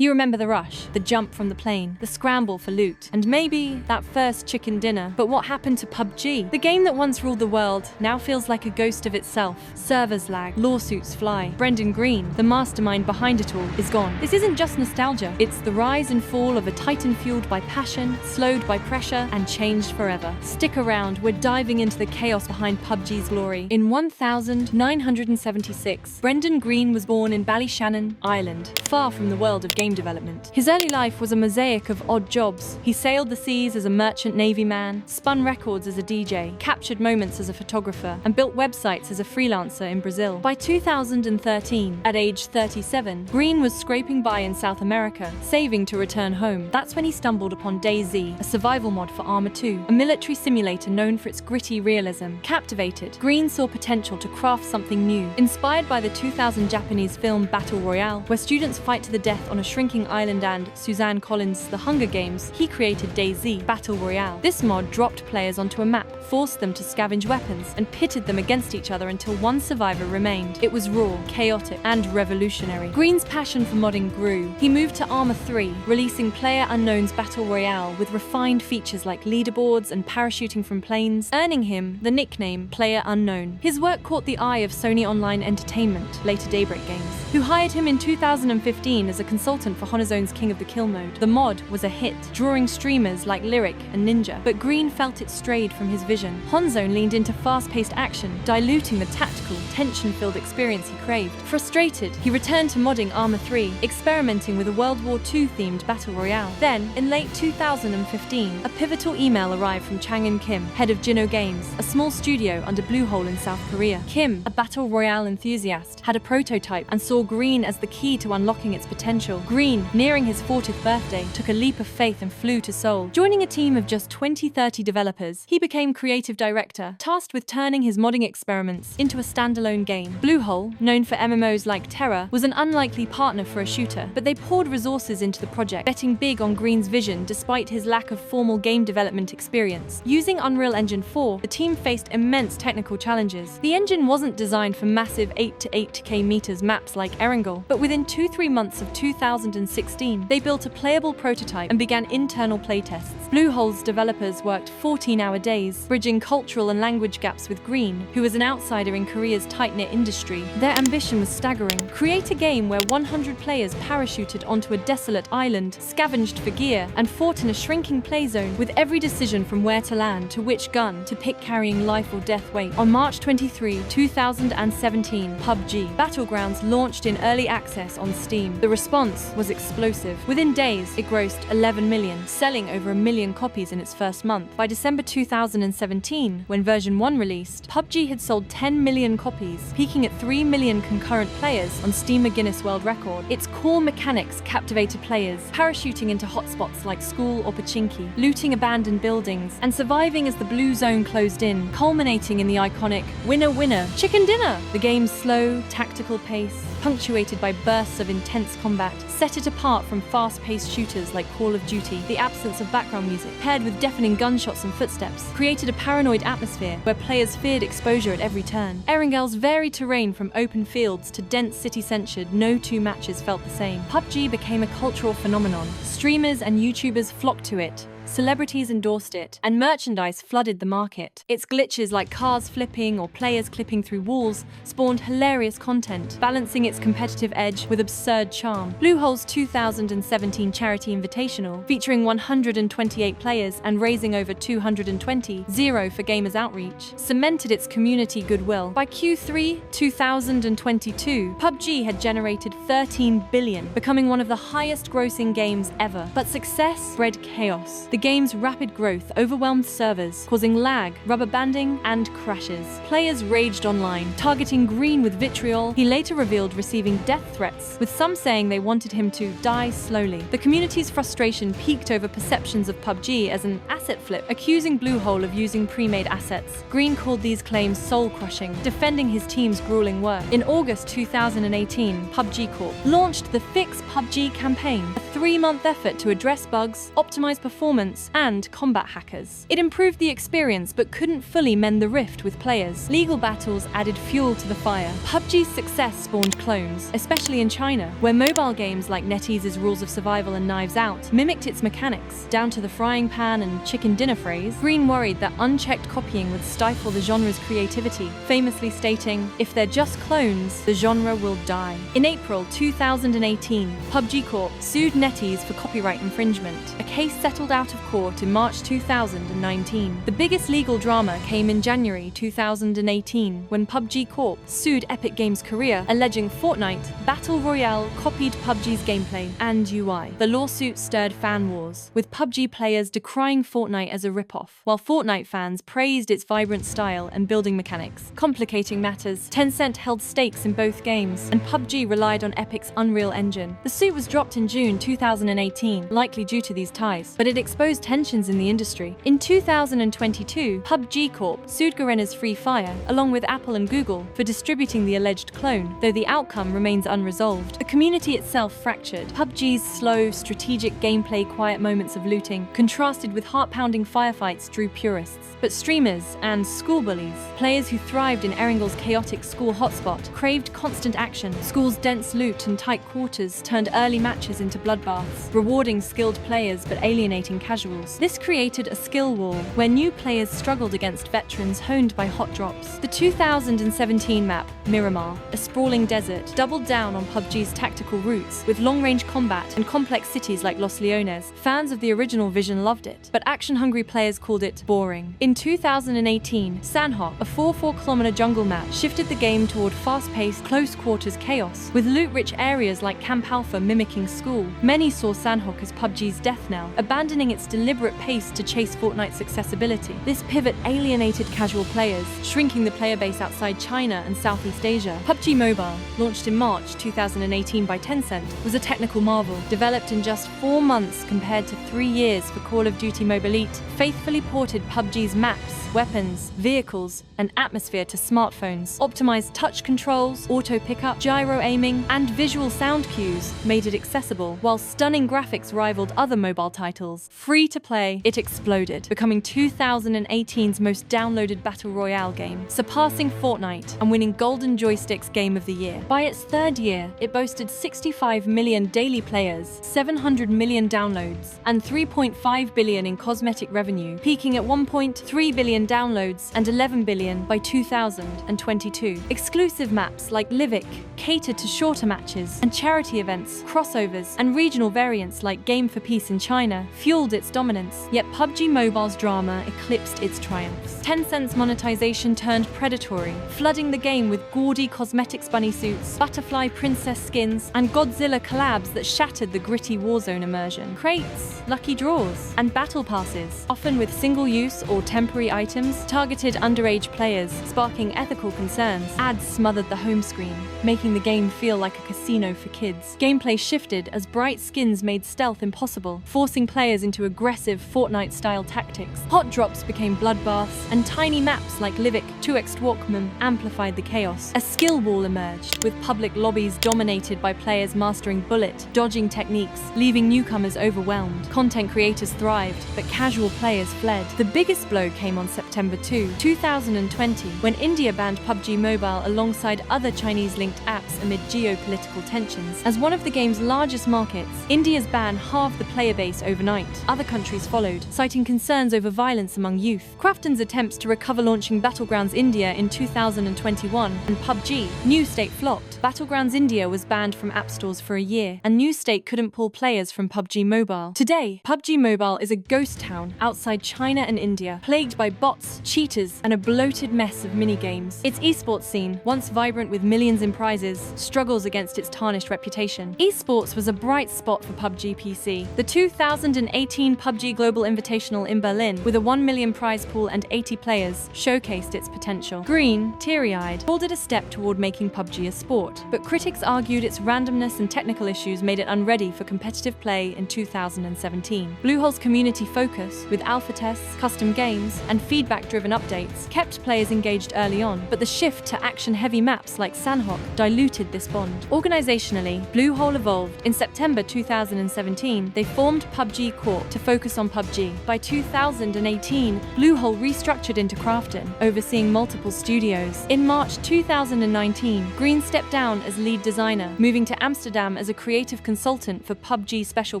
He remembered the rush, the jump from the plane, the scramble for loot, and maybe that first chicken dinner. But what happened to PUBG? The game that once ruled the world now feels like a ghost of itself. Servers lag, lawsuits fly. Brendan Greene, the mastermind behind it all, is gone. This isn't just nostalgia, it's the rise and fall of a titan fueled by passion, slowed by pressure, and changed forever. Stick around, we're diving into the chaos behind PUBG's glory. In 1976, Brendan Greene was born in Ballyshannon, Ireland, far from the world of game development. His early life was a mosaic of odd jobs. He sailed the seas as a merchant navy man, spun records as a DJ, captured moments as a photographer, and built websites as a freelancer in Brazil. By 2013, at age 37, Greene was scraping by in South America, saving to return home. That's when he stumbled upon DayZ, a survival mod for ARMA 2, a military simulator known for its gritty realism. Captivated, Greene saw potential to craft something new. Inspired by the 2000 Japanese film Battle Royale, where students fight to the death on a shrinking island, and Suzanne Collins' The Hunger Games, he created DayZ Battle Royale. This mod dropped players onto a map, forced them to scavenge weapons, and pitted them against each other until one survivor remained. It was raw, chaotic, and revolutionary. Greene's passion for modding grew. He moved to ARMA 3, releasing PlayerUnknown's Battle Royale with refined features like leaderboards and parachuting from planes, earning him the nickname PlayerUnknown. His work caught the eye of Sony Online Entertainment, later Daybreak Games, who hired him in 2015 as a consultant for Honorzone's King of the Kill mode. The mod was a hit, drawing streamers like Lyric and Ninja, but Greene felt it strayed from his vision. Horizon leaned into fast-paced action, diluting the tactical, tension-filled experience he craved. Frustrated, he returned to modding ARMA 3, experimenting with a World War II-themed battle royale. Then, in late 2015, a pivotal email arrived from Chang-in Kim, head of Jinho Games, a small studio under Bluehole in South Korea. Kim, a battle royale enthusiast, had a prototype and saw Greene as the key to unlocking its potential. Greene, nearing his 40th birthday, took a leap of faith and flew to Seoul. Joining a team of just 20-30 developers, he became creative director, tasked with turning his modding experiments into a standalone game. Bluehole, known for MMOs like Terra, was an unlikely partner for a shooter, but they poured resources into the project, betting big on Greene's vision despite his lack of formal game development experience. Using Unreal Engine 4, the team faced immense technical challenges. The engine wasn't designed for massive 8 to 8K meters maps like Erangel, but within 2-3 months of 2016, they built a playable prototype and began internal playtests. Bluehole's developers worked 14-hour days, bridging cultural and language gaps with Greene, who was an outsider in Korea's tight-knit industry. Their ambition was staggering. Create a game where 100 players parachuted onto a desolate island, scavenged for gear, and fought in a shrinking play zone, with every decision from where to land to which gun to pick carrying life or death weight. On March 23, 2017, PUBG Battlegrounds launched in early access on Steam. The response was explosive. Within days, it grossed 11 million, selling over 1 million copies in its first month. By December 2017, when version 1 released, PUBG had sold 10 million copies, peaking at 3 million concurrent players on Steam Guinness World Record. Its core mechanics captivated players, parachuting into hotspots like school or Pachinki, looting abandoned buildings, and surviving as the blue zone closed in, culminating in the iconic "Winner, winner, chicken dinner." The game's slow, tactical pace, punctuated by bursts of intense combat, set it apart from fast-paced shooters like Call of Duty. The absence of background music, paired with deafening gunshots and footsteps, created a paranoid atmosphere where players feared exposure at every turn. Erangel's varied terrain from open fields to dense city-censured, no two matches felt the same. PUBG became a cultural phenomenon. Streamers and YouTubers flocked to it. Celebrities endorsed it, and merchandise flooded the market. Its glitches like cars flipping or players clipping through walls spawned hilarious content, balancing its competitive edge with absurd charm. Bluehole's 2017 charity invitational, featuring 128 players and raising over 220 for Gamers Outreach, cemented its community goodwill. By Q3 2022, PUBG had generated 13 billion, becoming one of the highest-grossing games ever. But success bred chaos. The game's rapid growth overwhelmed servers, causing lag, rubber banding, and crashes. Players raged online, targeting Greene with vitriol. He later revealed receiving death threats, with some saying they wanted him to die slowly. The community's frustration peaked over perceptions of PUBG as an asset flip, accusing Bluehole of using pre-made assets. Greene called these claims soul-crushing, defending his team's grueling work. In August 2018, PUBG Corp launched the Fix PUBG campaign, a 3-month effort to address bugs, optimize performance, variants, and combat hackers. It improved the experience but couldn't fully mend the rift with players. Legal battles added fuel to the fire. PUBG's success spawned clones, especially in China, where mobile games like NetEase's Rules of Survival and Knives Out mimicked its mechanics, down to the frying pan and chicken dinner phrase. Greene worried that unchecked copying would stifle the genre's creativity, famously stating, "If they're just clones, the genre will die." In April 2018, PUBG Corp sued NetEase for copyright infringement. A case settled out of court in March 2019. The biggest legal drama came in January 2018 when PUBG Corp sued Epic Games Korea, alleging Fortnite Battle Royale copied PUBG's gameplay and UI. The lawsuit stirred fan wars, with PUBG players decrying Fortnite as a ripoff, while Fortnite fans praised its vibrant style and building mechanics. Complicating matters, Tencent held stakes in both games, and PUBG relied on Epic's Unreal Engine. The suit was dropped in June 2018, likely due to these ties, but it exposed tensions in the industry. In 2022, PUBG Corp sued Garena's Free Fire, along with Apple and Google, for distributing the alleged clone, though the outcome remains unresolved. The community itself fractured. PUBG's slow, strategic gameplay, quiet moments of looting, contrasted with heart-pounding firefights, drew purists. But streamers and school bullies, players who thrived in Erangel's chaotic school hotspot, craved constant action. School's dense loot and tight quarters turned early matches into bloodbaths, rewarding skilled players but alienating casuals. This created a skill wall, where new players struggled against veterans honed by hot drops. The 2017 map, Miramar, a sprawling desert, doubled down on PUBG's tactical roots, with long-range combat and complex cities like Los Leones. Fans of the original vision loved it, but action-hungry players called it boring. In 2018, Sanhok, a 4-kilometer jungle map, shifted the game toward fast-paced, close-quarters chaos, with loot-rich areas like Camp Alpha mimicking school. Many saw Sanhok as PUBG's death knell, abandoning its deliberate pace to chase Fortnite's accessibility. This pivot alienated casual players, shrinking the player base outside China and Southeast Asia. PUBG Mobile, launched in March 2018 by Tencent, was a technical marvel, developed in just 4 months compared to 3 years for Call of Duty Mobile Elite, faithfully ported PUBG's maps, weapons, vehicles, and atmosphere to smartphones. Optimized touch controls, auto pickup, gyro aiming, and visual sound cues made it accessible, while stunning graphics rivaled other mobile titles. Free to play, it exploded, becoming 2018's most downloaded Battle Royale game, surpassing Fortnite and winning Golden Joystick's Game of the Year. By its third year, it boasted 65 million daily players, 700 million downloads, and 3.5 billion in cosmetic revenue, peaking at 1.3 billion downloads and 11 billion by 2022. Exclusive maps like Livik catered to shorter matches, and charity events, crossovers, and regional variants like Game for Peace in China fueled its dominance. Yet PUBG Mobile's drama eclipsed its triumphs. Tencent's monetization turned predatory, flooding the game with gaudy cosmetics bunny suits, butterfly princess skins, and Godzilla collabs that shattered the gritty Warzone immersion. Crates, lucky draws, and battle passes, often with single-use or temporary items, targeted underage players, sparking ethical concerns. Ads smothered the home screen, making the game feel like a casino for kids. Gameplay shifted as bright skins made stealth impossible, forcing players into aggressive Fortnite-style tactics. Hot drops became bloodbaths, and tiny maps like Livik 2x Walkman amplified the chaos. A skill wall emerged, with public lobbies dominated by players mastering bullet, dodging techniques, leaving newcomers overwhelmed. Content creators thrived, but casual players fled. The biggest blow came on September 2, 2020, when India banned PUBG Mobile alongside other Chinese-linked apps amid geopolitical tensions. As one of the game's largest markets, India's ban halved the player base overnight. Other countries followed, citing concerns over violence among youth. Krafton's attempts to recover launching Battlegrounds India in 2021 and PUBG New State flopped. Battlegrounds India was banned from app stores for a year, and New State couldn't pull players from PUBG Mobile. Today, PUBG Mobile is a ghost town outside China and India, plagued by bots, cheaters, and a bloated mess of minigames. Its esports scene, once vibrant with millions in prizes, struggles against its tarnished reputation. Esports was a bright spot for PUBG PC. The 2018 PUBG Global Invitational in Berlin, with a 1 million prize pool and 80 players, showcased its potential. Greene, teary-eyed, called it a step toward making PUBG a sport, but critics argued its randomness and technical issues made it unready for competitive play in 2017. Bluehole's community focus, with alpha tests, custom games, and feedback-driven updates, kept players engaged early on, but the shift to action-heavy maps like Sanhok diluted diluted this bond. Organizationally, Bluehole evolved. In September 2017, they formed PUBG Corp to focus on PUBG. By 2018, Bluehole restructured into Krafton, overseeing multiple studios. In March 2019, Greene stepped down as lead designer, moving to Amsterdam as a creative consultant for PUBG special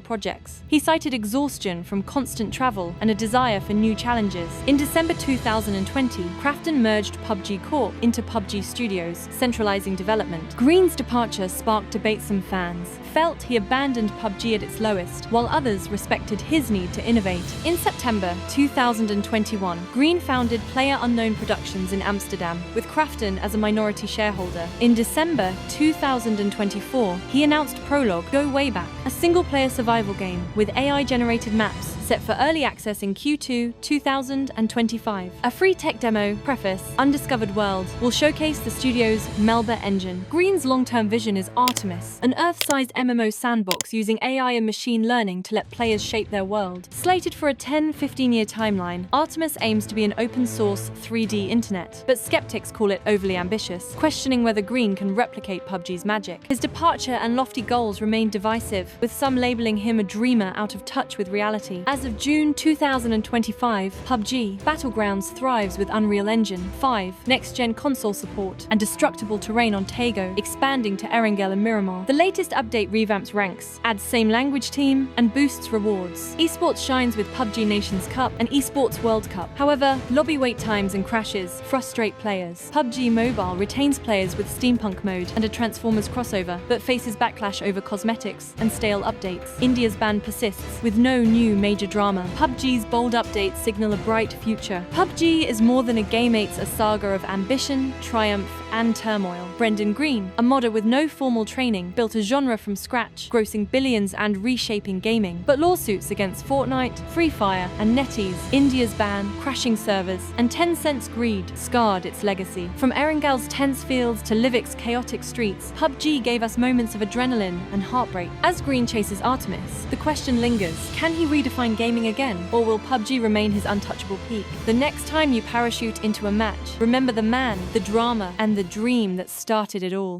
projects. He cited exhaustion from constant travel and a desire for new challenges. In December 2020, Krafton merged PUBG Corp into PUBG Studios, centralizing development. Greene's departure sparked debates from fans. Felt he abandoned PUBG at its lowest, while others respected his need to innovate. In September 2021, Greene founded PlayerUnknown Productions in Amsterdam, with Krafton as a minority shareholder. In December 2024, he announced Prologue Go Way Back, a single-player survival game with AI-generated maps set for early access in Q2 2025. A free tech demo, Preface, Undiscovered World, will showcase the studio's Melba engine. Greene's long-term vision is Artemis, an Earth-sized MMO sandbox using AI and machine learning to let players shape their world. Slated for a 10-15-year timeline, Artemis aims to be an open-source 3D internet, but skeptics call it overly ambitious, questioning whether Greene can replicate PUBG's magic. His departure and lofty goals remain divisive, with some labeling him a dreamer out of touch with reality. As of June 2025, PUBG Battlegrounds thrives with Unreal Engine 5, next-gen console support, and destructible terrain on Tago, expanding to Erangel and Miramar. The latest update revamps ranks, adds same-language team, and boosts rewards. Esports shines with PUBG Nations Cup and Esports World Cup. However, lobby wait times and crashes frustrate players. PUBG Mobile retains players with Steampunk mode and a Transformers crossover, but faces backlash over cosmetics and stale updates. India's ban persists, with no new major drama. PUBG's bold updates signal a bright future. PUBG is more than a game, it's a saga of ambition, triumph, and turmoil. Brendan Greene, a modder with no formal training, built a genre from scratch, grossing billions and reshaping gaming. But lawsuits against Fortnite, Free Fire, and NetEase, India's ban, crashing servers, and Tencent's greed scarred its legacy. From Erangel's tense fields to Livik's chaotic streets, PUBG gave us moments of adrenaline and heartbreak. As Greene chases Artemis, the question lingers: can he redefine gaming again, or will PUBG remain his untouchable peak? The next time you parachute into a match, remember the man, the drama, and the dream that started it all.